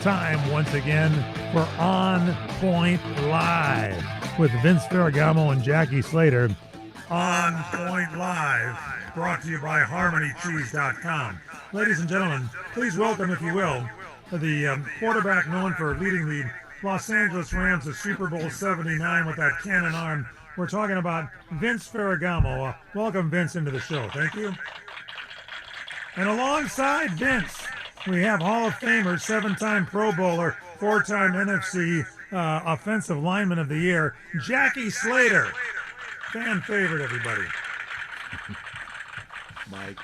time once again for On Point Live with Vince Ferragamo and Jackie Slater. On Point Live, brought to you by HarmonyCheese.com. Ladies and gentlemen, please welcome, if you will, the quarterback known for leading the Los Angeles Rams to Super Bowl 79 with that cannon arm. We're talking about Vince Ferragamo. Welcome, Vince, into the show. Thank you. And alongside Vince, we have Hall of Famer, 7-time Pro Bowler, 4-time NFC Offensive Lineman of the Year, Jackie Slater. Fan favorite, everybody. Mike,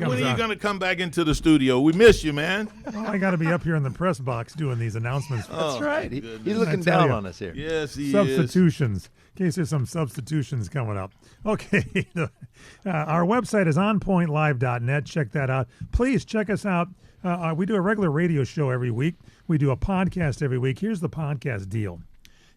when are you going to come back into the studio? We miss you, man. Well, I got to be up here in the press box doing these announcements. That's right. He's looking down on us here. Yes, he Substitutions, in case there's some substitutions coming up. Okay, our website is onpointlive.net. Check that out. Please check us out. We do a regular radio show every week. We do a podcast every week. Here's the podcast deal.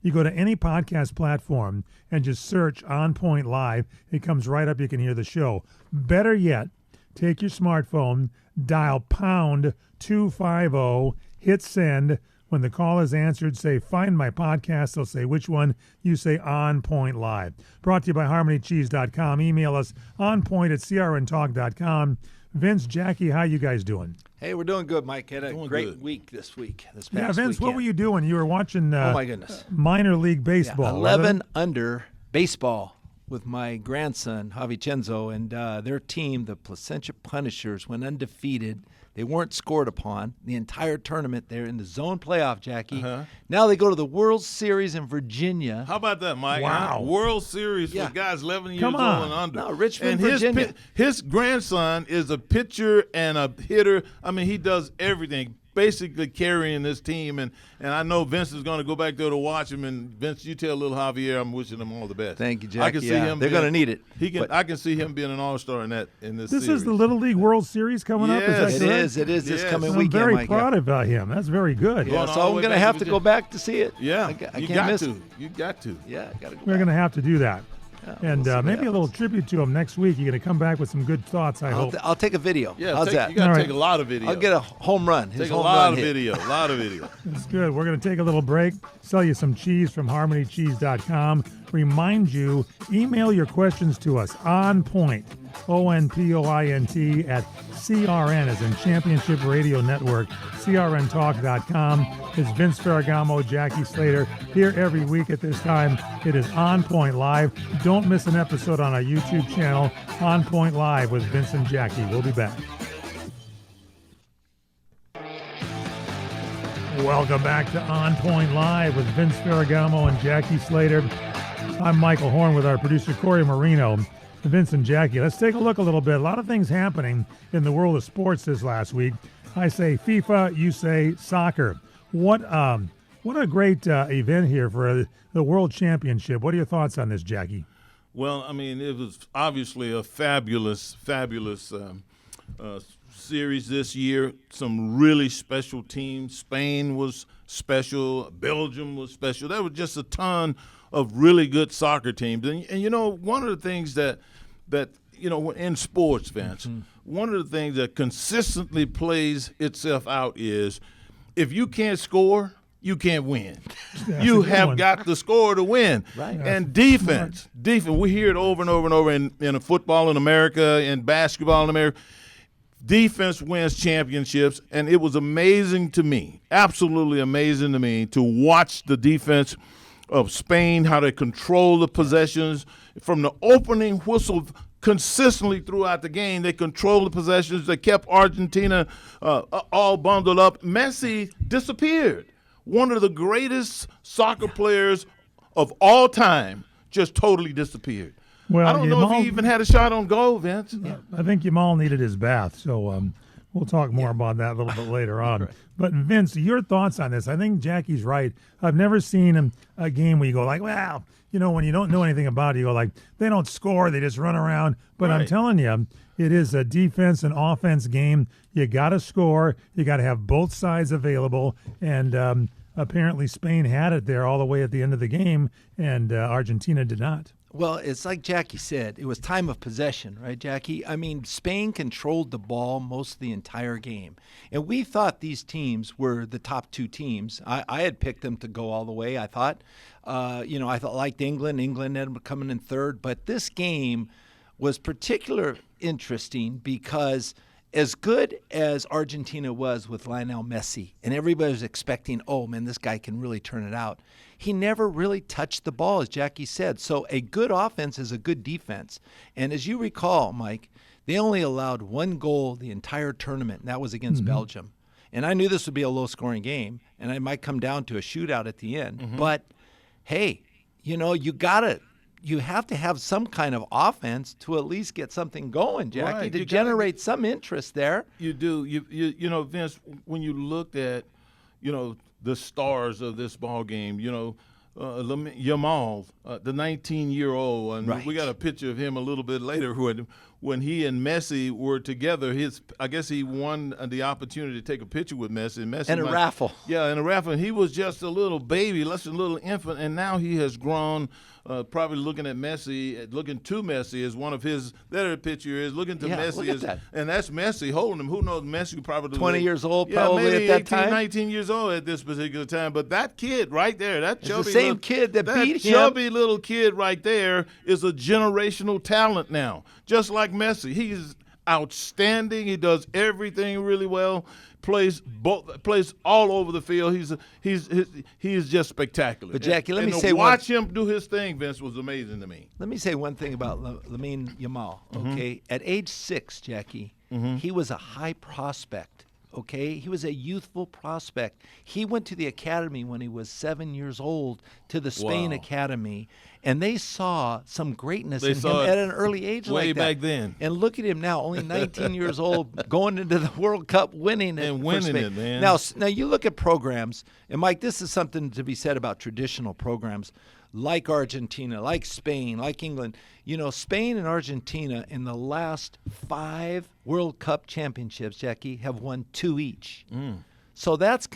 You go to any podcast platform and just search On Point Live. It comes right up. You can hear the show. Better yet, take your smartphone, dial pound 250, hit send. When the call is answered, say, find my podcast. They'll say which one. You say On Point Live. Brought to you by HarmonyCheese.com. Email us onpoint@crntalk.com. Vince, Jackie, how you guys doing? Hey, we're doing good, Mike. Had a great week this past Vince, weekend. what were you doing? You were watching oh my goodness. minor league baseball. 11 under baseball with my grandson, Javicenzo, and their team, the Placentia Punishers, went undefeated. They weren't scored upon the entire tournament. They're in the zone playoff, Jackie. Now they go to the World Series in Virginia. How about that, Mike? Wow. World Series for guys 11 years old and under. No, Richmond, and Virginia. His grandson is a pitcher and a hitter. I mean, he does everything, basically carrying this team. And I know Vince is going to go back there to watch him. And, Vince, you tell little Javier I'm wishing him all the best. Thank you, Jackie. I can see him. They're going to need it. I can see him being an all-star in this This series. is the Little League World Series coming up? Yes. It is this coming I'm weekend, very Mike. proud about him. That's very good. Yeah, Going so all I'm the way going to back have to to go back to see it. Yeah, I you can't got miss to. it. You got to. Yeah, I got to go We're back. going to have to do that. And we'll see maybe what a little tribute to him next week. You're going to come back with some good thoughts, I hope. I'll take a video. Yeah, How's that? You got to All take right. a lot of video. I'll get a home run. His Take a home lot run of hit. video. A lot of video. It's good. We're going to take a little break, sell you some cheese from HarmonyCheese.com. Remind you, email your questions to us on point, ONPOINT, at CRN, as in Championship Radio Network, CRNTalk.com. It's Vince Ferragamo, Jackie Slater, here every week at this time. It is On Point Live. Don't miss an episode on our YouTube channel, On Point Live with Vince and Jackie. We'll be back. Welcome back to On Point Live with Vince Ferragamo and Jackie Slater. I'm Michael Horn with our producer Corey Marino. Vince and Jackie, let's take a look a little bit. A lot of things happening in the world of sports this last week. I say FIFA, you say soccer. What a great event here for the World Championship. What are your thoughts on this, Jackie? Well, I mean, it was obviously a fabulous series this year. Some really special teams. Spain was special. Belgium was special. There was just a ton of really good soccer teams. And you know, one of the things that you know, in sports, Vince, one of the things that consistently plays itself out is if you can't score, you can't win. You have got to score to win. Right. And defense, we hear it over and over and over in football in America, in basketball in America. Defense wins championships, and it was amazing to me, absolutely amazing to me, to watch the defense of Spain, how they control the possessions from the opening whistle consistently throughout the game. They controlled the possessions. They kept Argentina all bundled up. Messi disappeared. One of the greatest soccer players of all time just totally disappeared. Well, I don't know if he even had a shot on goal, Vince. I think Yamal needed his bath, so we'll talk more about that a little bit later on. Right. But, Vince, your thoughts on this? I think Jackie's right. I've never seen a game where you go like, well, you know, when you don't know anything about it, you go like, they don't score, they just run around. But I'm telling you, it is a defense and offense game. You got to score. You got to have both sides available. And apparently Spain had it there all the way at the end of the game, and Argentina did not. Well, it's like Jackie said. It was time of possession, right, Jackie? I mean, Spain controlled the ball most of the entire game. And we thought these teams were the top two teams. I had picked them to go all the way, I thought. I liked England. England ended up coming in third. But this game was particularly interesting because as good as Argentina was with Lionel Messi, and everybody was expecting, oh, man, this guy can really turn it out, he never really touched the ball, as Jackie said. So a good offense is a good defense. And as you recall, Mike, they only allowed one goal the entire tournament, and that was against Belgium. And I knew this would be a low-scoring game, and it might come down to a shootout at the end. But, hey, you have to have some kind of offense to at least get something going, Jackie, Right. to You generate some interest there. You do. You know, Vince, when you looked at, the stars of this ball game, Yamal, the 19-year-old, and Right. we got a picture of him a little bit later when he and Messi were together. I guess he won the opportunity to take a picture with Messi. And a raffle. Yeah, in a raffle. And he was just a little baby, less than a little infant, and now he has grown. Probably looking at Messi, looking to Messi as one of his. There, the picture is looking to Yeah, Messi, look at that. and that's Messi holding him. Who knows? Messi probably 20 years old, yeah, probably maybe at that 18, time. 19 years old at this particular time. But that kid right there, that It's chubby the same little, kid that beat him. chubby little kid right there is a generational talent now, just like Messi. He's outstanding. He does everything really well. Plays all over the field. He's just spectacular. But, Jackie, let me to say watch him do his thing, Vince, was amazing to me. Let me say one thing about Lamine Yamal, okay? At age 6, Jackie, he was a high prospect, okay? He was a youthful prospect. He went to the academy when he was 7 years old, to the Spain Wow. Academy, and they saw some greatness They in him saw it at an early age way like that. back then. And look at him now, only 19 years old, going into the World Cup, winning it. And for winning Spain. it, man. Now you look at programs, and Mike, this is something to be said about traditional programs like Argentina, like Spain, like England. Spain and Argentina in the last 5 World Cup championships, Jackie, have won 2 each. So that's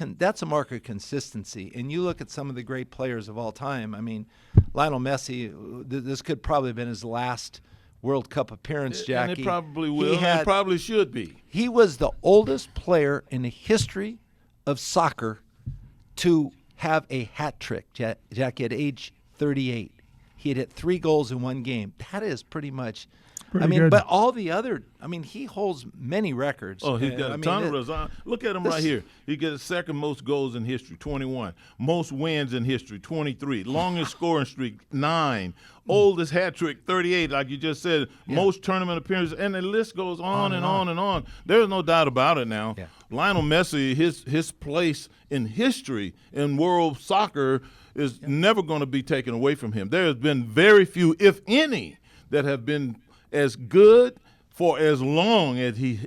a mark of consistency. And you look at some of the great players of all time. I mean, Lionel Messi, this could probably have been his last World Cup appearance, Jackie. And it probably will. He And it probably should be. He was the oldest player in the history of soccer to have a hat trick, Jackie, at age 38. He had hit 3 goals in one game. That is pretty much. Pretty good. But all the other, he holds many records. Oh, he's got a ton of results. Look at him right this- here. He gets second most goals in history, 21. Most wins in history, 23. Longest scoring streak, 9. Oldest hat trick, 38, like you just said. Most tournament appearances, and the list goes on and on and on. There's no doubt about it now. Yeah. Lionel Messi, his place in history in world soccer is never going to be taken away from him. There has been very few, if any, that have been as good for as long as he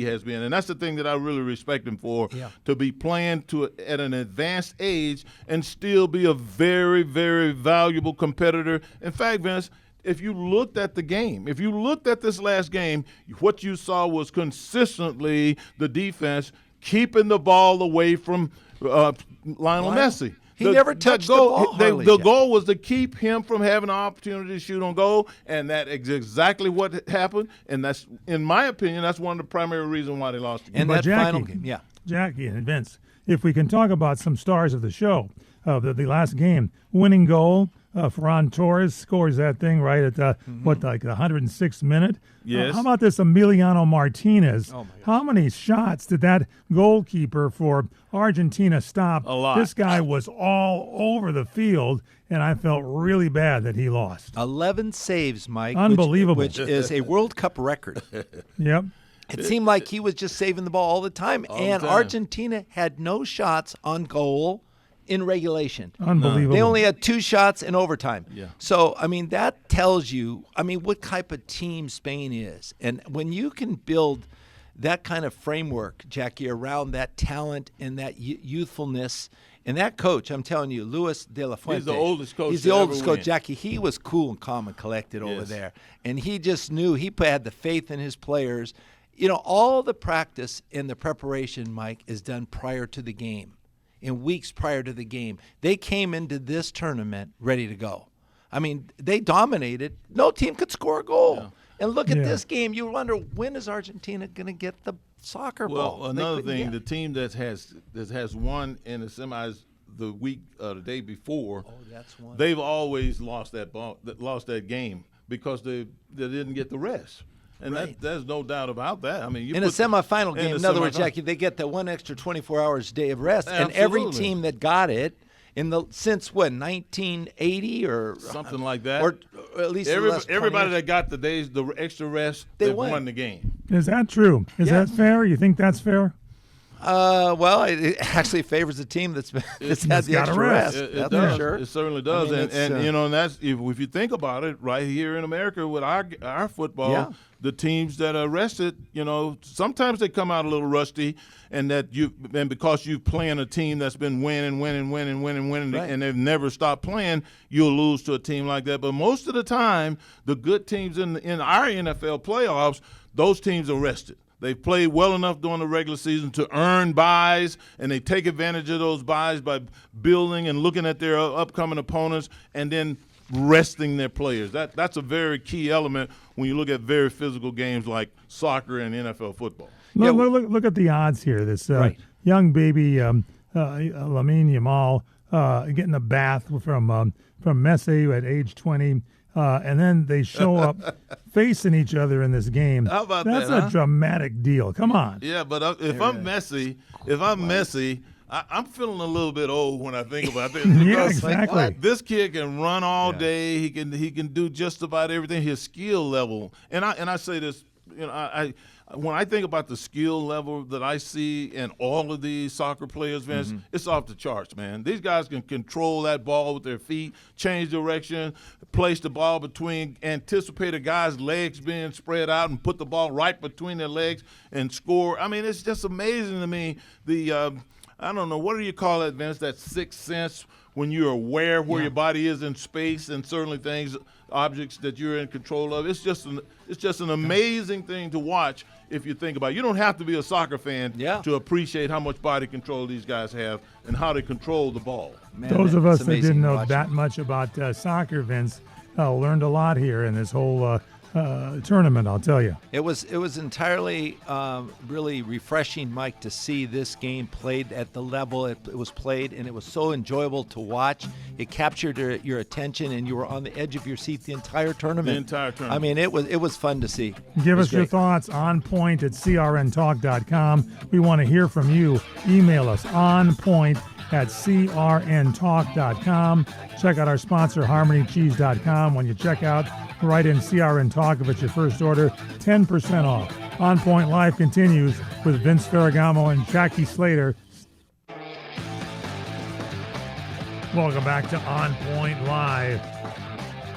has been, and that's the thing that I really respect him for. Yeah. To be playing at an advanced age and still be a very, very valuable competitor. In fact, Vince, if you looked at the game, if you looked at this last game, what you saw was consistently the defense keeping the ball away from Lionel Messi. He never touched the ball hardly, The Jack. goal was to keep him from having an opportunity to shoot on goal, and that is exactly what happened. And that's, in my opinion, that's one of the primary reasons why they lost the game. And But that final game, yeah. Jackie and Vince, if we can talk about some stars of the show, of the last game, winning goal, Ferran Torres scores that thing right at the 106th minute. Yes. How about this Emiliano Martinez? Oh, my gosh. How many shots did that goalkeeper for Argentina stop? A lot. This guy was all over the field, and I felt really bad that he lost. 11 saves, Mike. Unbelievable. Which is a World Cup record. Yep. It seemed like he was just saving the ball all the time. And time. Argentina had no shots on goal in regulation. Unbelievable. They only had 2 shots in overtime. Yeah. So, that tells you, what type of team Spain is. And when you can build that kind of framework, Jackie, around that talent and that youthfulness, and that coach, I'm telling you, Luis de la Fuente. He's the oldest coach He's to the ever oldest coach, win. Jackie. He was cool and calm and collected over Yes. there. And he just knew he had the faith in his players. All the practice and the preparation, Mike, is done prior to the game. In weeks prior to the game, they came into this tournament ready to go. I mean, they dominated. No team could score a goal. Yeah. And look at Yeah. this game. You wonder, when is Argentina going to get the soccer ball? Well, They another couldn't thing, get the team that has won in the semis the day before, that's one. they've always lost that game because they didn't get the rest. And Right. there's no doubt about that. I mean, in a semifinal game, in other words, semifinal- Jackie, they get the one extra 24 hours day of rest. And every Absolutely. team that got it since what, 1980 or something like that, or at least the last 20 everybody years. that got the extra rest, They they won. won the game. Is that true? Is Yeah. that fair? You think that's fair? Well, it actually favors the team that's had the got a extra rest. rest. It That's does. for sure. It certainly does. mean, and it's, and you know, and that's if you think about it, right here in America with our football, Yeah. the teams that are rested, you know, sometimes they come out a little rusty, and because you've playing a team that's been winning, Right. and they've never stopped playing, you'll lose to a team like that. But most of the time, the good teams in our NFL playoffs, those teams are rested. They've played well enough during the regular season to earn buys, and they take advantage of those buys by building and looking at their upcoming opponents and then resting their players. That's a very key element when you look at very physical games like soccer and NFL football. Look at the odds here. This Right. young baby Lamine Yamal getting a bath from Messi at age 20, and then they show up facing each other in this game. How about That's that, a huh? dramatic deal. Come on. Yeah, but if I'm Messi, I'm feeling a little bit old when I think about this. Yeah, because exactly. This kid can run all day. He can do just about everything. His skill level, and I say this, you know, I when I think about the skill level that I see in all of these soccer players, Vince, it's off the charts, man. These guys can control that ball with their feet, change direction, place the ball between, anticipate a guy's legs being spread out and put the ball right between their legs and score. I mean, it's just amazing to me. I don't know, what do you call it, Vince, that sixth sense when you're aware where your body is in space and certainly objects that you're in control of. It's just an amazing thing to watch if you think about it. You don't have to be a soccer fan to appreciate how much body control these guys have and how they control the ball. Man, Those of us it's that amazing didn't to know watch. that much about soccer, Vince, learned a lot here in this whole tournament, I'll tell you. It was entirely really refreshing, Mike, to see this game played at the level it was played, and it was so enjoyable to watch. It captured your attention, and you were on the edge of your seat the entire tournament. The entire tournament. I mean, it was fun to see. Give It was us your great. thoughts on point at crntalk.com. We want to hear from you. Email us onpoint@crntalk.com. Check out our sponsor, harmonycheese.com. When you check out, write in CRN Talk if it's your first order, 10% off. On Point Live continues with Vince Ferragamo and Jackie Slater. Welcome back to On Point Live.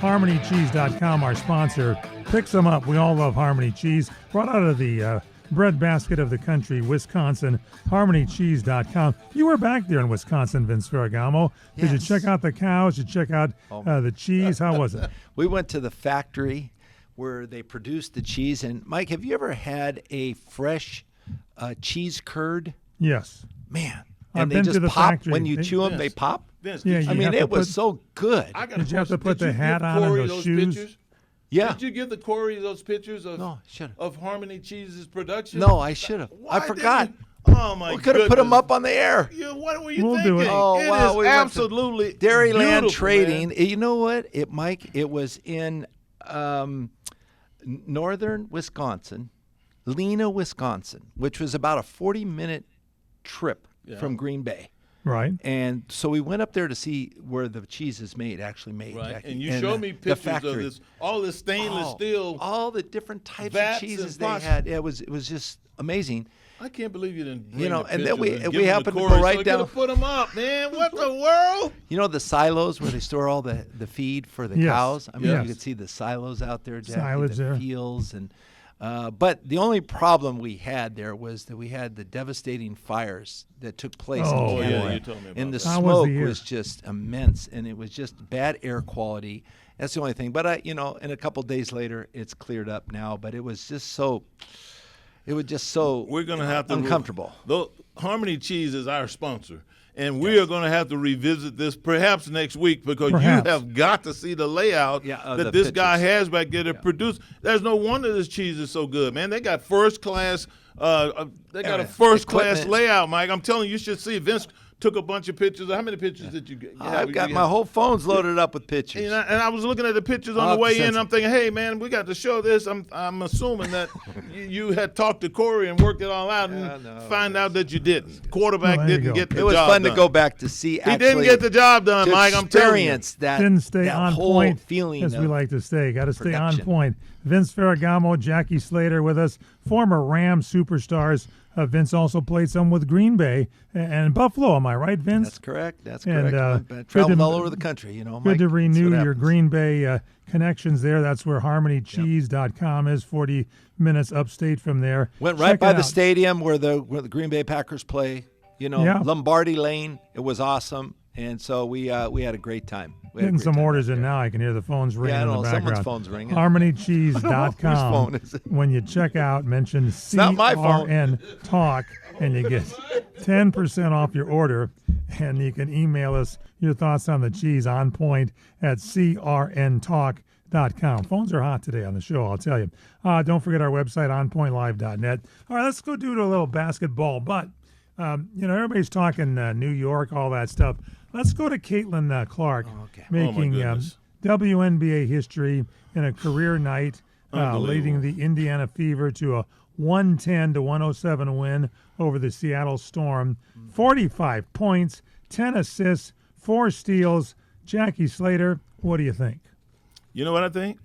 HarmonyCheese.com, our sponsor. Pick some up. We all love Harmony Cheese. Brought out of the breadbasket of the country, Wisconsin, HarmonyCheese.com. You were back there in Wisconsin, Vince Ferragamo. Did you Yes. check out the cows? Did you check out the cheese? How was it? We went to the factory where they produced the cheese. And, Mike, have you ever had a fresh cheese curd? Yes. Man. I've And they been just to the pop. factory. When you They- chew them, Yes. they pop? Vince, Yeah, did you I mean, have to it was put- so good. I got a Did you have to question. put Did the you hat give on and Corey those pictures? shoes? Yeah. Did you give the Corey those pictures of No, should've. of Harmony Cheese's production? No, I should have. Why I forgot. didn't you? Oh my! We could have put them goodness. up on the air. Yeah, what were you We'll thinking? do it. Oh, It wow, is we went to absolutely Dairyland beautiful, Trading. man. You know what? Mike, it was in northern Wisconsin, Lena, Wisconsin, which was about a 40-minute trip from Green Bay. Right. And so we went up there to see where the cheese is actually made. Right, Jackie. and you showed me the pictures of factory. this, all this stainless Oh, steel. all the different types vats of cheeses and they pots. had. It was just amazing. I can't believe you didn't. Bring You know, the and then we- pictures and we give them happened to go Corey, right so down- I put them up, man. What the world? You know the silos where they store all the feed for the Yes. cows? I mean, Yes. you could see the silos out there, Jackie, Silage the there. fields. But the only problem we had there was that we had the devastating fires that took place Oh, in yeah, Canada. you told me about and the that. How was smoke the year? was just immense, and it was just bad air quality. That's the only thing. But, and a couple days later, it's cleared up now. But it was just so We're gonna have to uncomfortable. Though Harmony Cheese is our sponsor, And we are going to have to revisit this perhaps next week because Perhaps. you have got to see the layout of that the this guy pitches. has back there to produce. There's no wonder this cheese is so good, man. They got first class. They got a first class Equipment. layout, Mike. I'm telling you, you should see. Vince took a bunch of pictures. How many pictures did you get? I've got my whole phone's loaded up with pictures. And I was looking at the pictures I'll on the have to way send in. I'm thinking, hey man, we got to show this. I'm assuming that you had talked to Corey and worked it all out, and find out that you didn't. Quarterback Well, there you didn't go. get the job It was fun done. to go back to see. He Actually, didn't get the job done, to Mike. I'm telling you. experience that. Didn't stay that on whole point feeling as we of like to stay. Got to stay on production. point. Vince Ferragamo, Jackie Slater with us, former Rams superstars. Vince also played some with Green Bay and Buffalo. Am I right, Vince? That's correct. That's And, correct. good Traveled to- all over the country. You know, Good Mike. to That's renew what your happens. Green Bay connections there. That's where HarmonyCheese.com is, 40 minutes upstate from there. Went right Check by it the out. stadium where the Green Bay Packers play. You know, Yeah. Lombardi Lane. It was awesome, and so we had a great time. We had a Getting great some time orders back in there. now. I can hear the phones ringing I in know, the someone's background. phone's ringing. HarmonyCheese.com. phone is it? When you check out, mention not my phone. CRN Talk, and you get 10% off your order. And you can email us your thoughts on the cheese on point at crntalk.com. Phones are hot today on the show, I'll tell you. Don't forget our website, onpointlive.net. All right, let's go do a little basketball. But, everybody's talking New York, all that stuff. Let's go to Caitlin Clark, okay. making goodness. WNBA history in a career night, leading the Indiana Fever to a 110-107 win over the Seattle Storm. 45 points, 10 assists, 4 steals. Jackie Slater, what do you think? You know what I think?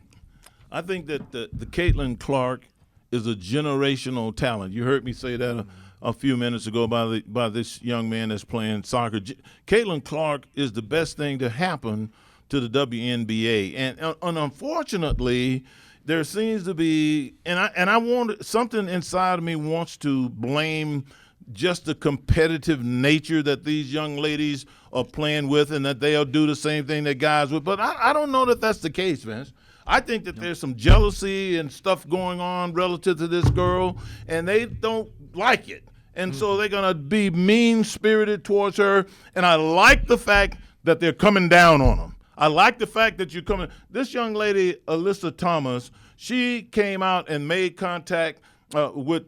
I think that the Caitlin Clark is a generational talent. You heard me say that a few minutes ago by this young man that's playing soccer. Caitlin Clark is the best thing to happen to the WNBA, and unfortunately, there seems to be, and I want something inside of me wants to blame just the competitive nature that these young ladies are playing with, and that they'll do the same thing that guys would. But I don't know that that's the case, Vince. I think that there's some jealousy and stuff going on relative to this girl, and they don't like it. And so they're going to be mean-spirited towards her. And I like the fact that they're coming down on them. I like the fact that you're coming. This young lady, Alyssa Thomas, she came out and made contact with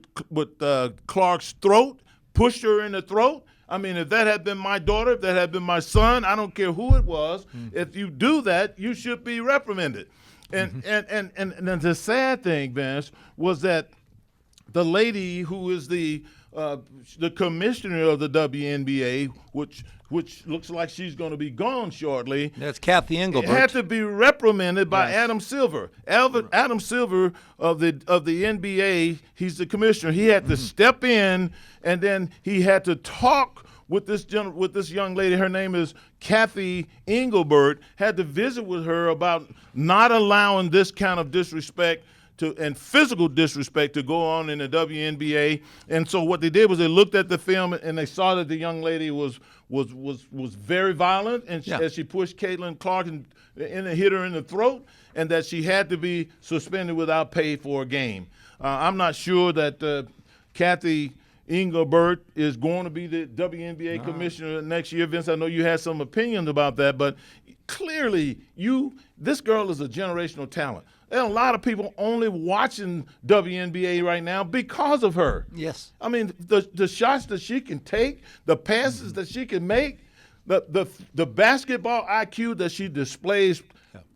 Clark's throat, pushed her in the throat. I mean, if that had been my daughter, if that had been my son, I don't care who it was. If you do that, you should be reprimanded. And the sad thing, Vince, was that the lady who is the commissioner of the WNBA, which looks like she's going to be gone shortly, That's Kathy Engelbert. had to be reprimanded by Adam Silver. Adam Silver of the NBA, he's the commissioner. He had to step in, and then he had to talk with this young lady. Her name is Kathy Engelbert. Had to visit with her about not allowing this kind of disrespect and physical disrespect to go on in the WNBA. And so what they did was they looked at the film and they saw that the young lady was very violent, and as she pushed Caitlin Clark and hit her in the throat, and that she had to be suspended without pay for a game. I'm not sure that Kathy Engelbert is going to be the WNBA commissioner next year. Vince, I know you had some opinions about that, but clearly this girl is a generational talent. There are a lot of people only watching WNBA right now because of her. Yes. I mean, the shots that she can take, the passes that she can make, the basketball IQ that she displays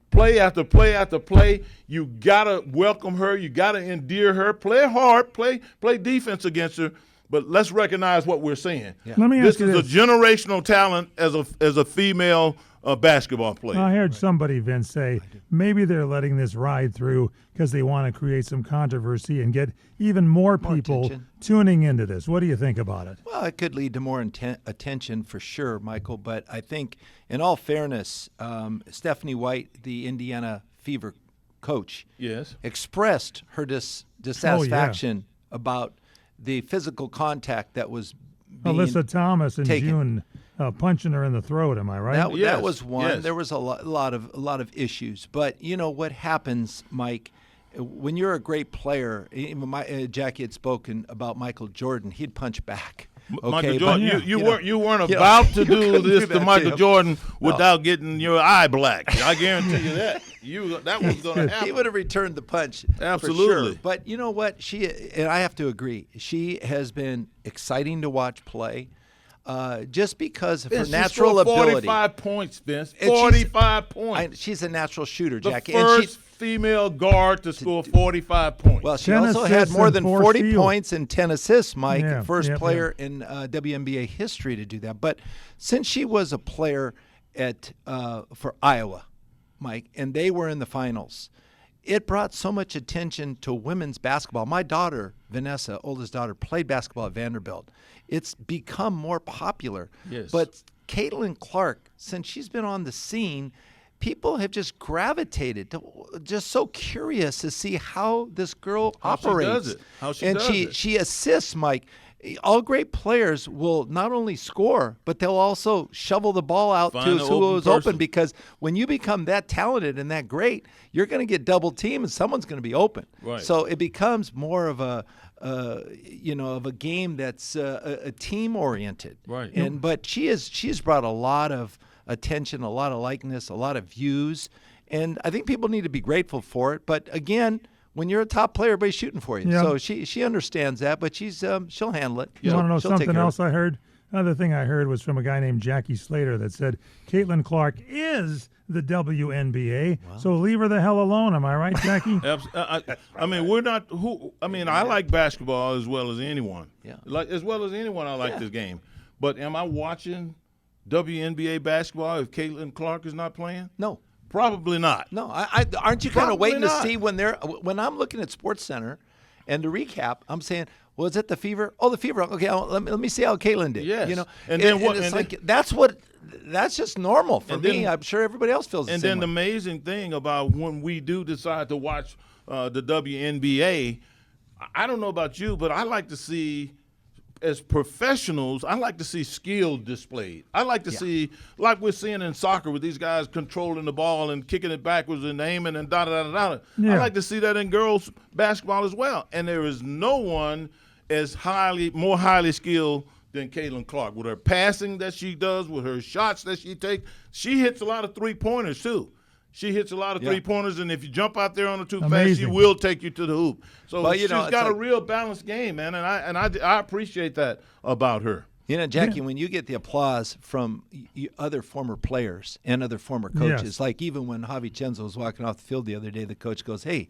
play after play after play. You got to welcome her. You got to endear her. Play hard. Play defense against her. But let's recognize what we're seeing. Yeah. Let me ask This you is a generational talent as a female basketball player. I heard somebody, Vince, say maybe they're letting this ride through because they want to create some controversy and get even more people attention. tuning into this. What do you think about it? Well, it could lead to more attention for sure, Michael. But I think, in all fairness, Stephanie White, the Indiana Fever coach, Yes. expressed her dissatisfaction about the physical contact that was being Alyssa Thomas in taken. June punching her in the throat. Am I right? That, Yes, that was one. yes. There was a lot of issues. But you know what happens, Mike, when you're a great player. Even Jackie had spoken about Michael Jordan. He'd punch back. Michael Okay, Jordan, but, you weren't you know, about to you do couldn't this do to that Michael him. Jordan without getting your eye black. I guarantee you that. That was going to He happen. would have returned the punch. Absolutely. For sure. But you know what? And I have to agree, she has been exciting to watch play. Just because of her Vince, she natural scored ability. 45 points, Vince. And she's- 45 points. She's a natural shooter, The Jackie. first female guard to score 45 points. Well, she 10 also had assists more and than 4 40 steals. points and 10 assists, Mike. Yeah, First yep, player in WNBA history to do that. But since she was a player for Iowa, Mike, and they were in the finals, it brought so much attention to women's basketball. My daughter, Vanessa, oldest daughter, played basketball at Vanderbilt. It's become more popular. Yes. But Caitlin Clark, since she's been on the scene, people have just gravitated to, just so curious to see how this girl operates. How she and does it. she assists, Mike. All great players will not only score, but they'll also shovel the ball out Find to the who open is open, person. because when you become that talented and that great, you're going to get double teamed and someone's going to be open. Right. So it becomes more of a of a game that's a team oriented. Right. But she's brought a lot of attention, a lot of likeness, a lot of views, and I think people need to be grateful for it. But again, when you're a top player, everybody's shooting for you. Yeah. So she understands that, but she'll handle it. You want to know She'll take something care of else I heard? Another thing I heard was from a guy named Jackie Slater that said Caitlin Clark is the WNBA. So leave her the hell alone. Am I right, Jackie? I mean, we're not who. I mean, I like basketball as well as anyone. Yeah. Like as well as anyone, I like Yeah. this game. But am I watching WNBA basketball if Caitlin Clark is not playing? No. Probably not. No, aren't you kind of Probably waiting not. to see when I'm looking at Sports Center, and to recap, I'm saying, well, is it the Fever? Oh, the Fever. Okay, let me see how Caitlin did. Yes. You know, And then what- It's and like then- that's just normal for And me. then- I'm sure everybody else feels the And same then the way. amazing thing about when we do decide to watch the WNBA, I don't know about you, but I like to see, as professionals, I like to see skill displayed. I like to see, like we're seeing in soccer with these guys controlling the ball and kicking it backwards and aiming and da-da-da-da-da. Yeah. I like to see that in girls basketball as well. And there is no one as more highly skilled than Caitlin Clark. With her passing that she does, with her shots that she takes, she hits a lot of three-pointers too. She hits a lot of three-pointers, and if you jump out there on her too fast, she Amazing. will take you to the hoop. So Well, you she's know, it's got a like- real balanced game, man, and I appreciate that about her. You know, Jackie, when you get the applause from other former players and other former coaches, Yes. like even when Javi Cenzo was walking off the field the other day, the coach goes, "Hey,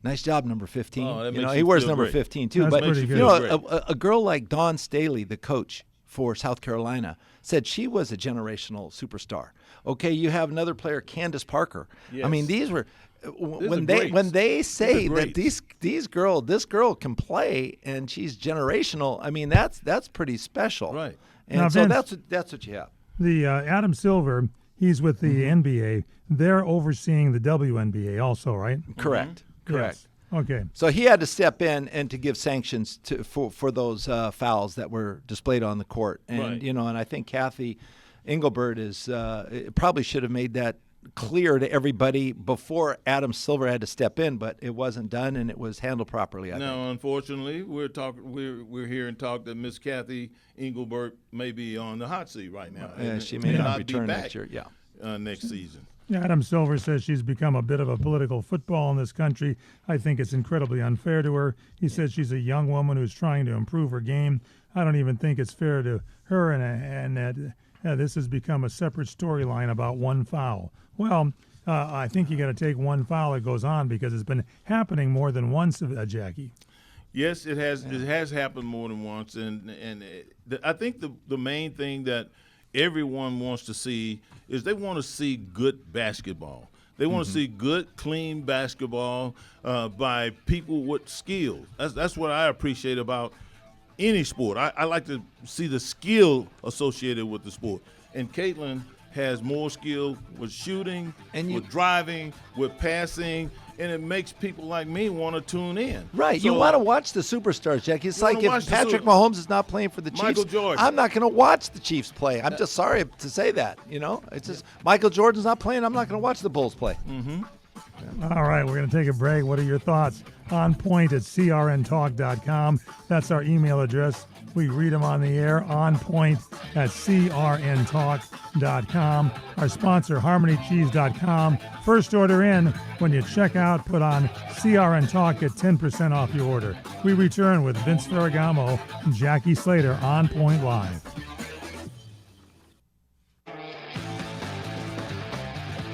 nice job, number 15." Oh, that you makes know, you he wears feel number great. 15 too. That's But pretty you good. know, Great. a girl like Dawn Staley, the coach for South Carolina, said she was a generational superstar. Okay, you have another player, Candace Parker. I mean, Yes. these were are when greats. they say These are that greats. this girl can play and she's generational. I mean, that's pretty special. Right. And Now, so Vince- that's what you have. The Adam Silver, he's with the NBA. They're overseeing the WNBA also, right? Correct. Correct. Yes. Okay. So he had to step in and to give sanctions for those fouls that were displayed on the court. And Right. you know, and I think Kathy Engelbert probably should have made that clear to everybody before Adam Silver had to step in, but it wasn't done and it was handled properly. I think. Now, unfortunately, we're hearing talk that Miss Kathy Engelbert may be on the hot seat right now. Yeah, and she may not be return back next year. Yeah. next season. Adam Silver says she's become a bit of a political football in this country. I think it's incredibly unfair to her. He says she's a young woman who's trying to improve her game. I don't even think it's fair to her, and that this has become a separate storyline about one foul. Well, I think you got to take one foul that goes on because it's been happening more than once, Jackie. Yes, it has. It has happened more than once, and I think the main thing that everyone wants to see is they want to see good basketball. They want to see good, clean basketball by people with skill. That's what I appreciate about any sport. I like to see the skill associated with the sport. And Caitlin has more skill with shooting, And with driving, with passing, and it makes people like me want to tune in. Right, So, you want to watch the superstars, Jackie. It's You wanna like watch if the Patrick super- Mahomes is not playing for the Chiefs, Michael Jordan. I'm not going to watch the Chiefs play. I'm just sorry to say that. You know, it's just Michael Jordan's not playing. I'm not going to watch the Bulls play. All right, we're going to take a break. What are your thoughts? On point at crntalk.com. That's our email address. We read them on the air, on point at crntalk.com. Our sponsor, harmonycheese.com. First order in. When you check out, put on CRN Talk, get 10% off your order. We return with Vince Ferragamo and Jackie Slater on Point Live.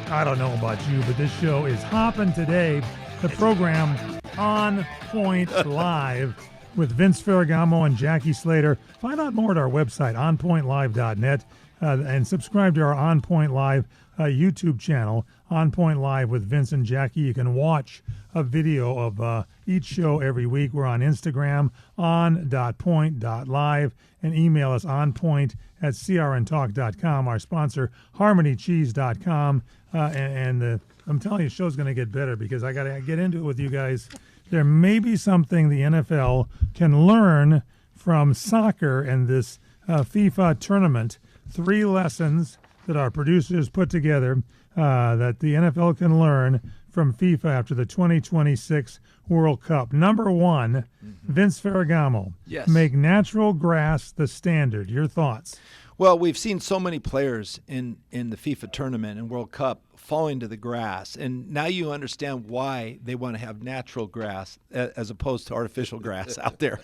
I don't know about you, but this show is hopping today. The program On Point Live with Vince Ferragamo and Jackie Slater. Find out more at our website, onpointlive.net, and subscribe to our On Point Live YouTube channel, On Point Live with Vince and Jackie. You can watch a video of each show every week. We're on Instagram, on.point.live, and email us onpoint@crntalk.com. Our sponsor, harmonycheese.com. I'm telling you, the show's going to get better because I got to get into it with you guys. There may be something the NFL can learn from soccer and this FIFA tournament. 3 lessons that our producers put together that the NFL can learn from FIFA after the 2026 World Cup. Number 1, Vince Ferragamo. Yes. Make natural grass the standard. Your thoughts? Well, we've seen so many players in the FIFA tournament and World Cup falling to the grass, and now you understand why they want to have natural grass as opposed to artificial grass out there.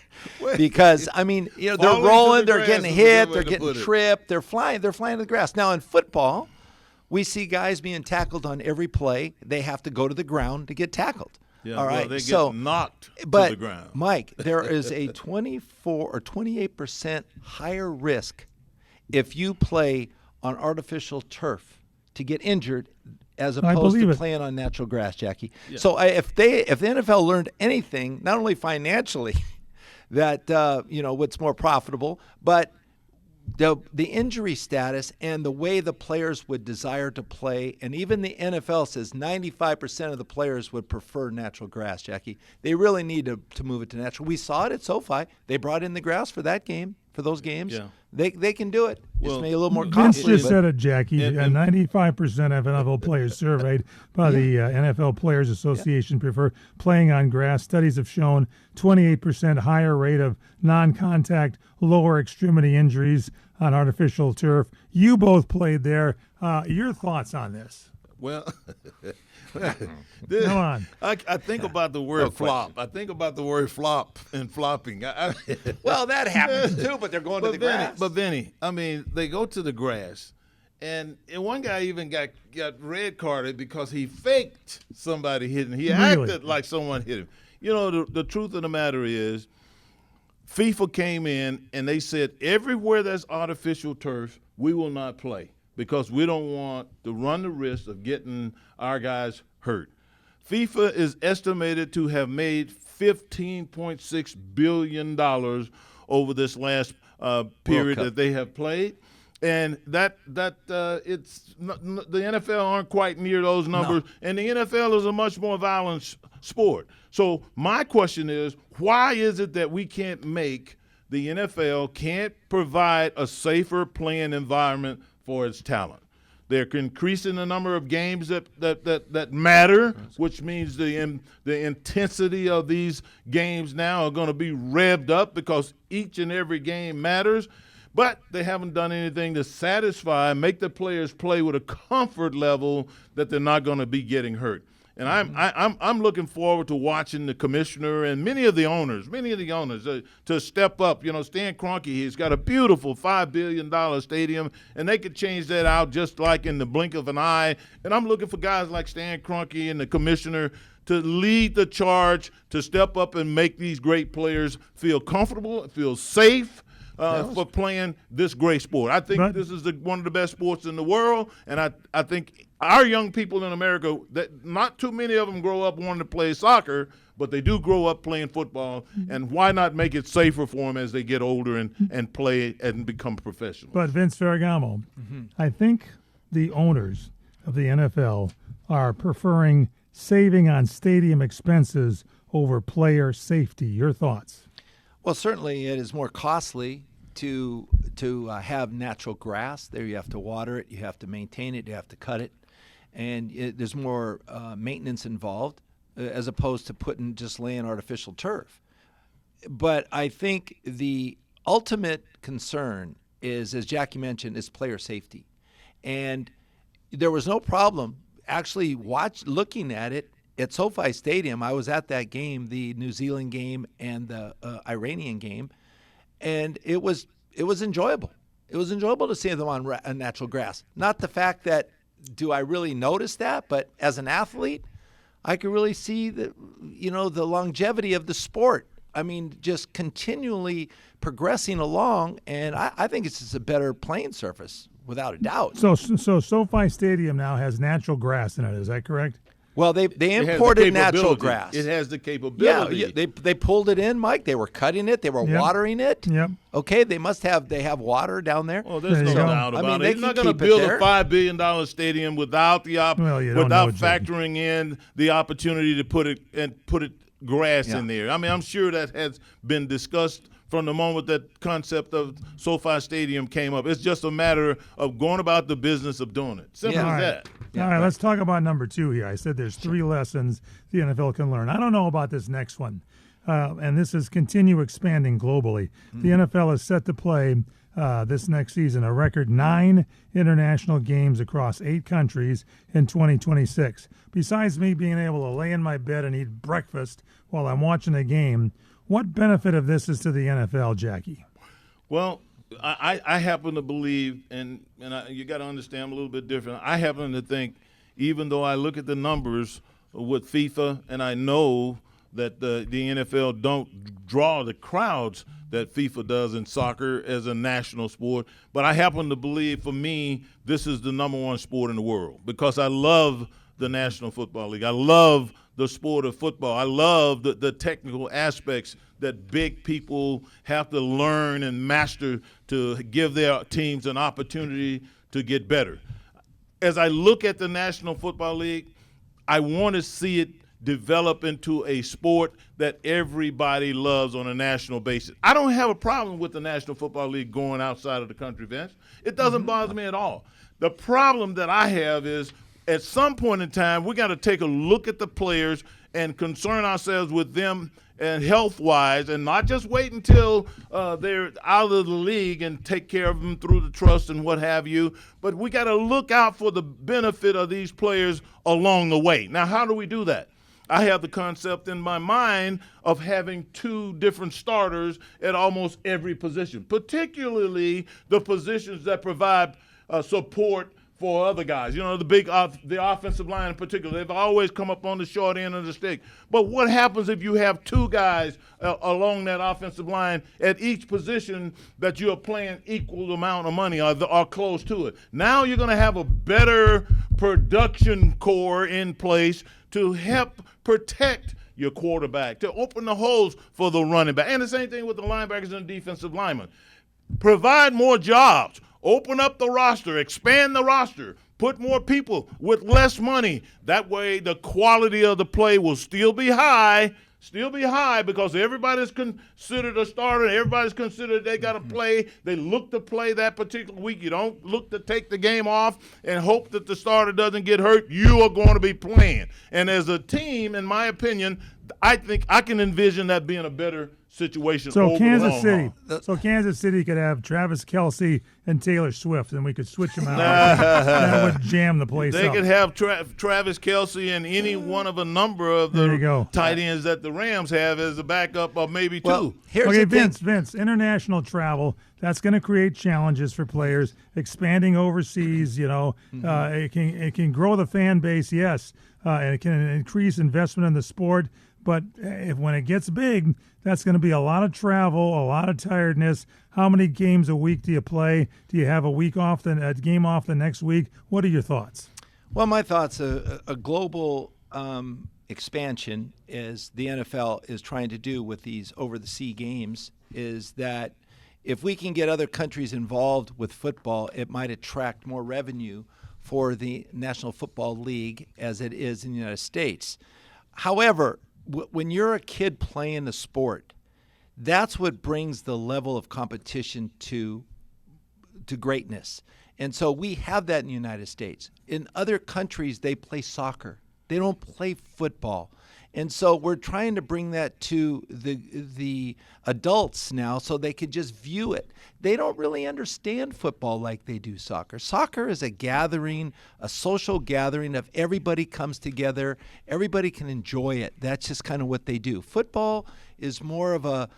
Because I mean, they're rolling, they're getting hit, they're getting tripped, they're flying to the grass. Now in football, we see guys being tackled on every play. They have to go to the ground to get tackled. Yeah, all right, they get knocked to the ground. Mike, there is a 24 or 28% higher risk if you play on artificial turf to get injured as opposed to playing on natural grass, Jackie. Yeah. So if the NFL learned anything, not only financially, that what's more profitable, but the injury status and the way the players would desire to play, and even the NFL says 95% of the players would prefer natural grass, Jackie. They really need to move it to natural. We saw it at SoFi. They brought in the grass for that game, for those games. Yeah. They can do it. Just maybe a little more costly. Vince just said it, Jackie. 95% of NFL players surveyed by the NFL Players Association prefer playing on grass. Studies have shown 28% higher rate of non-contact lower extremity injuries on artificial turf. You both played there. Your thoughts on this? Well, come on. I think about the word flop. I think about the word flop and flopping. Well, that happens too, but they're going to the grass. But Vinny, I mean, they go to the grass, and one guy even got red carded because he faked somebody hitting. He acted like someone hit him. The truth of the matter is, FIFA came in and they said everywhere there's artificial turf, we will not play, because we don't want to run the risk of getting our guys hurt. FIFA is estimated to have made $15.6 billion over this last period that they have played. And the NFL aren't quite near those numbers, and the NFL is a much more violent sport. So my question is, why is it that we can't the NFL can't provide a safer playing environment for its talent? They're increasing the number of games that matter, which means the intensity of these games now are going to be revved up because each and every game matters. But they haven't done anything to make the players play with a comfort level that they're not going to be getting hurt. And I'm looking forward to watching the commissioner and many of the owners to step up. Stan Kroenke, he's got a beautiful $5 billion stadium, and they could change that out just like in the blink of an eye. And I'm looking for guys like Stan Kroenke and the commissioner to lead the charge, to step up and make these great players feel comfortable, feel safe, for playing this great sport. I think this is one of the best sports in the world, and I think our young people in America, that not too many of them grow up wanting to play soccer, but they do grow up playing football, and why not make it safer for them as they get older and play and become professionals? But Vince Ferragamo, I think the owners of the NFL are preferring saving on stadium expenses over player safety. Your thoughts? Well, certainly it is more costly to have natural grass. There you have to water it, you have to maintain it, you have to cut it, and there's more maintenance involved as opposed to laying artificial turf. But I think the ultimate concern is, as Jackie mentioned, is player safety. And there was no problem actually looking at it at SoFi Stadium. I was at that game, the New Zealand game and the Iranian game, and it was enjoyable. It was enjoyable to see them on natural grass. Not the fact that do I really notice that, but as an athlete, I could really see the longevity of the sport. I mean, just continually progressing along, and I think it's just a better playing surface, without a doubt. So SoFi Stadium now has natural grass in it. Is that correct? Well, they imported natural grass. It has the capability. Yeah, they pulled it in, Mike. They were cutting it. They were watering it. Yep. Okay, they have water down there. Well, there's no you go. doubt about I mean, it. they They're not can going to keep it build there. a $5 billion stadium without you don't know, without Jim. factoring in the opportunity to put it grass Yeah. in there. I mean, I'm sure that has been discussed from the moment that concept of SoFi Stadium came up. It's just a matter of going about the business of doing it. Simple Yeah. as that. Yeah, All right, right. let's talk about number 2 here. I said there's 3 lessons the NFL can learn. I don't know about this next one, and this is continue expanding globally. The NFL is set to play this next season a record 9 international games across 8 countries in 2026. Besides me being able to lay in my bed and eat breakfast while I'm watching a game, what benefit of this is to the NFL, Jackie? Well, I happen to believe, and you got to understand I'm a little bit different. I happen to think, even though I look at the numbers with FIFA, and I know that the NFL don't draw the crowds that FIFA does in soccer as a national sport, but I happen to believe, for me, this is the number 1 sport in the world because I love the National Football League. I love the sport of football. I love the technical aspects that big people have to learn and master to give their teams an opportunity to get better. As I look at the National Football League, I want to see it develop into a sport that everybody loves on a national basis. I don't have a problem with the National Football League going outside of the country, Vince. It doesn't bother me at all. The problem that I have is at some point in time, we got to take a look at the players and concern ourselves with them and health-wise, and not just wait until they're out of the league and take care of them through the trust and what have you. But we got to look out for the benefit of these players along the way. Now, how do we do that? I have the concept in my mind of having 2 different starters at almost every position, particularly the positions that provide support for other guys. You know, the offensive line in particular, they've always come up on the short end of the stick. But what happens if you have 2 guys along that offensive line at each position that you're playing equal amount of money or close to it? Now you're going to have a better production core in place to help protect your quarterback, to open the holes for the running back. And the same thing with the linebackers and defensive linemen. Provide more jobs. Open up the roster, expand the roster, put more people with less money. That way the quality of the play will still be high because everybody's considered a starter. Everybody's considered they got to play. They look to play that particular week. You don't look to take the game off and hope that the starter doesn't get hurt. You are going to be playing. And as a team, in my opinion, I think I can envision that being a better situation. So over Kansas the long City. haul. So Kansas City could have Travis Kelce and Taylor Swift, and we could switch them out. That would jam the place They up. could have Travis Kelce and any one of a number of There you the go. tight ends that the Rams have as a backup, or maybe 2. Well, here's Okay, the thing. Vince, international travel, that's going to create challenges for players. Expanding overseas, it can grow the fan base, yes, and it can increase investment in the sport. But when it gets big, that's going to be a lot of travel, a lot of tiredness. How many games a week do you play? Do you have a game off the next week? What are your thoughts? Well, my thoughts, a global expansion, as the NFL is trying to do with these over-the-sea games, is that if we can get other countries involved with football, it might attract more revenue for the National Football League as it is in the United States. However, when you're a kid playing the sport, that's what brings the level of competition to greatness. And so we have that in the United States. In other countries, they play soccer. They don't play football. And so we're trying to bring that to the adults now so they can just view it. They don't really understand football like they do soccer. Soccer is a gathering, a social gathering of everybody comes together. Everybody can enjoy it. That's just kind of what they do. Football is more of a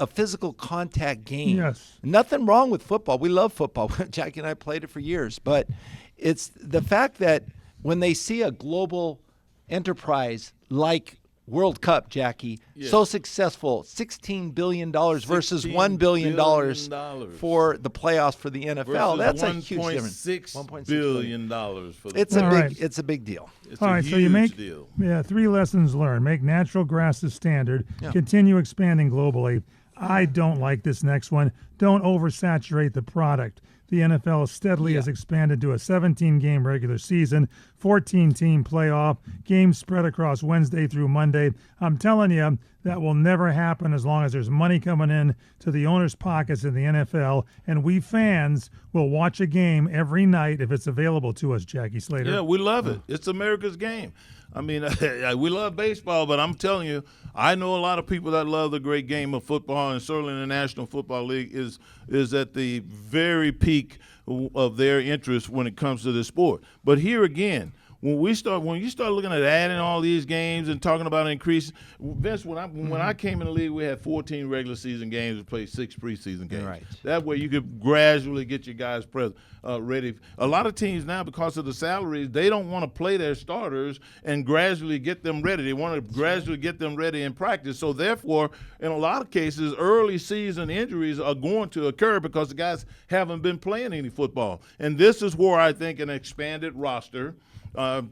physical contact game. Yes. Nothing wrong with football. We love football. Jackie and I played it for years. But it's the fact that when they see a global enterprise like World Cup, Jackie, so successful, $16 billion versus $1 billion for the playoffs for the NFL. That's a huge difference. $1.6 billion for the It's a big deal. It's All a right, huge so you make deal. 3 lessons learned. Make natural grasses standard. Continue expanding globally. I don't like this next one. Don't oversaturate the product. The NFL steadily has expanded to a 17-game regular season, 14-team playoff, games spread across Wednesday through Monday. I'm telling you, that will never happen as long as there's money coming in to the owners' pockets in the NFL, and we fans will watch a game every night if it's available to us, Jackie Slater. Yeah, we love it. It's America's game. I mean, we love baseball, but I'm telling you, I know a lot of people that love the great game of football, and certainly the National Football League is at the very peak of their interest when it comes to this sport. But here again, when you start looking at adding all these games and talking about increase, Vince, when I came in the league, we had 14 regular season games. We played 6 preseason games. Right. That way you could gradually get your guys ready. A lot of teams now, because of the salaries, they don't want to play their starters and gradually get them ready. They want to gradually get them ready in practice. So therefore, in a lot of cases, early season injuries are going to occur because the guys haven't been playing any football. And this is where I think an expanded roster – I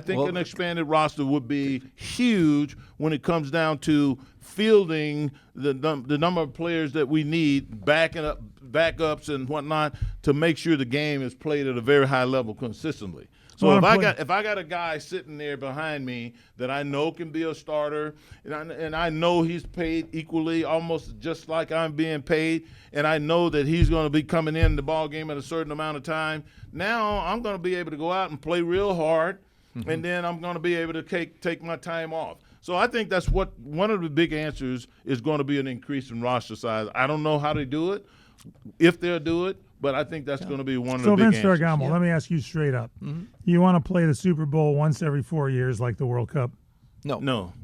think an expanded roster would be huge when it comes down to fielding the number of players that we need, backups and whatnot, to make sure the game is played at a very high level consistently. So if I got a guy sitting there behind me that I know can be a starter, and I know he's paid equally, almost just like I'm being paid, and I know that he's going to be coming in the ball game at a certain amount of time, now I'm going to be able to go out and play real hard, and then I'm going to be able to take my time off. So I think that's what one of the big answers is going to be, an increase in roster size. I don't know how they do it, if they'll do it, but I think that's going to be one of the big answers. So, Vince Ferragamo, let me ask you straight up. You want to play the Super Bowl once every 4 years like the World Cup? No.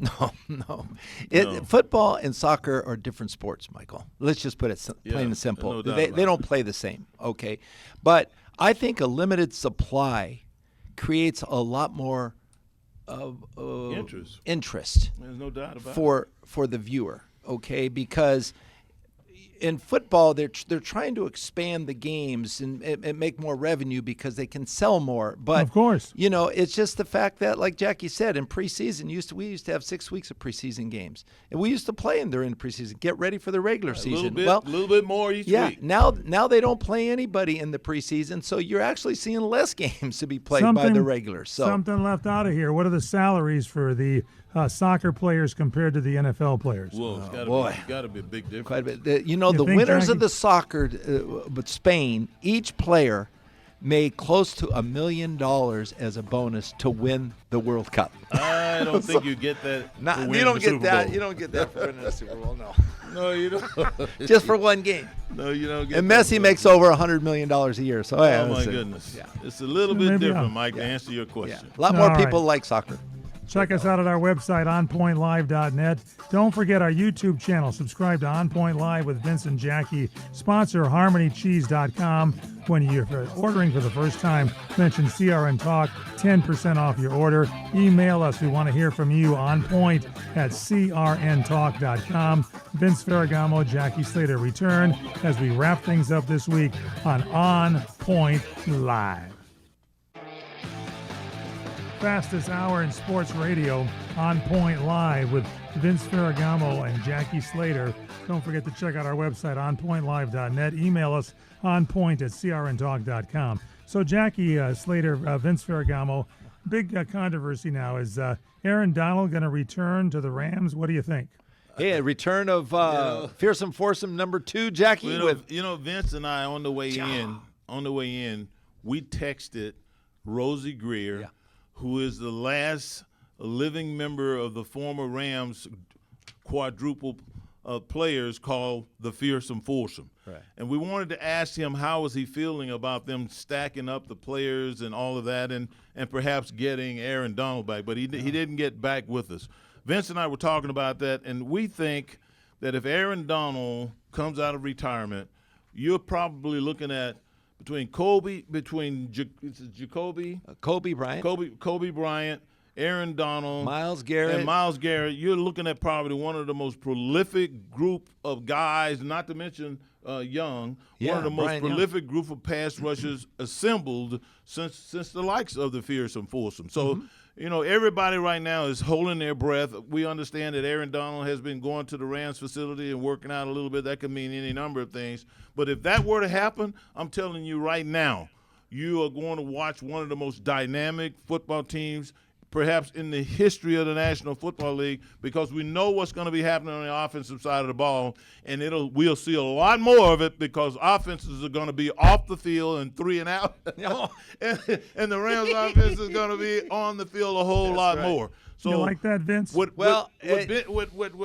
Football and soccer are different sports, Michael. Let's just put it plain and simple. No doubt They don't play the same, okay? But I think a limited supply creates a lot more interest. There's no doubt about it. For the viewer, okay? Because in football, they're trying to expand the games and make more revenue because they can sell more. But of course, it's just the fact that, like Jackie said, in preseason, we used to have 6 weeks of preseason games, and we used to play them during the preseason, get ready for the regular season. A little bit more each week. Now they don't play anybody in the preseason, so you're actually seeing less games to be played by the regulars. So something left out of here. What are the salaries for the soccer players compared to the NFL players? Whoa, it's got to be a big difference. Quite a bit. The winners of the soccer, but Spain, each player made close to $1 million as a bonus to win the World Cup. I don't think you get that. You don't get that. You don't get that for winning the Super Bowl. No. No, you don't. Just for one game. No, you don't get. And Messi makes over $100 million a year. So oh my goodness, it's a little bit different, Mike. To answer your question, a lot more people like soccer. Check us out at our website, onpointlive.net. Don't forget our YouTube channel. Subscribe to On Point Live with Vince and Jackie. Sponsor HarmonyCheese.com. When you're ordering for the first time, mention CRN Talk, 10% off your order. Email us. We want to hear from you, onpoint@crntalk.com. Vince Ferragamo, Jackie Slater return as we wrap things up this week on Point Live. Fastest hour in sports radio, On Point Live with Vince Ferragamo and Jackie Slater. Don't forget to check out our website, onpointlive.net. Email us, onpoint@crntalk.com. So Jackie Slater, Vince Ferragamo, big controversy now. Is Aaron Donald going to return to the Rams? What do you think? Hey, a return of Fearsome Foursome number 2, Jackie. Vince and I on the way in, we texted Rosie Greer, who is the last living member of the former Rams quadruple players called the Fearsome Foursome. Right. And we wanted to ask him how was he feeling about them stacking up the players and all of that, and perhaps getting Aaron Donald back. But he didn't get back with us. Vince and I were talking about that, and we think that if Aaron Donald comes out of retirement, you're probably looking at between Kobe Bryant, Aaron Donald, Myles Garrett. You're looking at probably one of the most prolific group of guys, not to mention Young, one of the most prolific group of pass rushers assembled since the likes of the Fearsome Foursome. So, everybody right now is holding their breath. We understand that Aaron Donald has been going to the Rams facility and working out a little bit. That could mean any number of things. But if that were to happen, I'm telling you right now, you are going to watch one of the most dynamic football teams perhaps in the history of the National Football League, because we know what's going to be happening on the offensive side of the ball, and we'll see a lot more of it because offenses are going to be off the field and 3 and out, and the Rams offense is going to be on the field a whole lot more. So you like that, Vince? With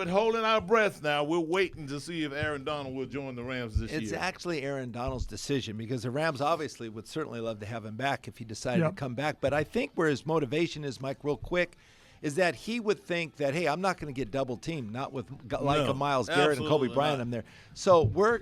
holding our breath now, we're waiting to see if Aaron Donald will join the Rams this year. It's actually Aaron Donald's decision, because the Rams obviously would certainly love to have him back if he decided to come back. But I think where his motivation is, Mike, real quick, is that he would think that, hey, I'm not going to get double teamed, not with a Myles Garrett and Kobe Bryant. I'm there. So we're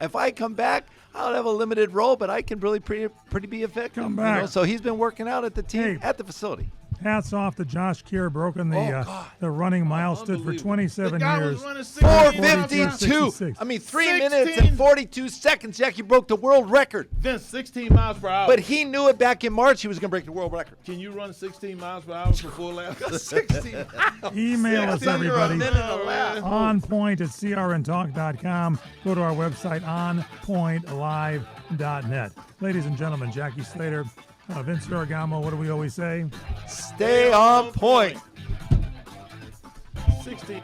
if I come back, I'll have a limited role, but I can really pretty be effective. Come back. So he's been working out at the team at the facility. Hats off to Josh Keir, broken the running mile, stood for 27 the guy years. Was running 4:52. I mean, 3 minutes and 42 seconds. Jackie broke the world record. Then 16 miles per hour. But he knew it back in March he was going to break the world record. Can you run 16 miles per hour for 4 laps? 16 miles. Email us, everybody. onpoint@crntalk.com. Go to our website, onpointlive.net. Ladies and gentlemen, Jackie Slater, Vince Ferragamo, what do we always say? Stay on point. 16.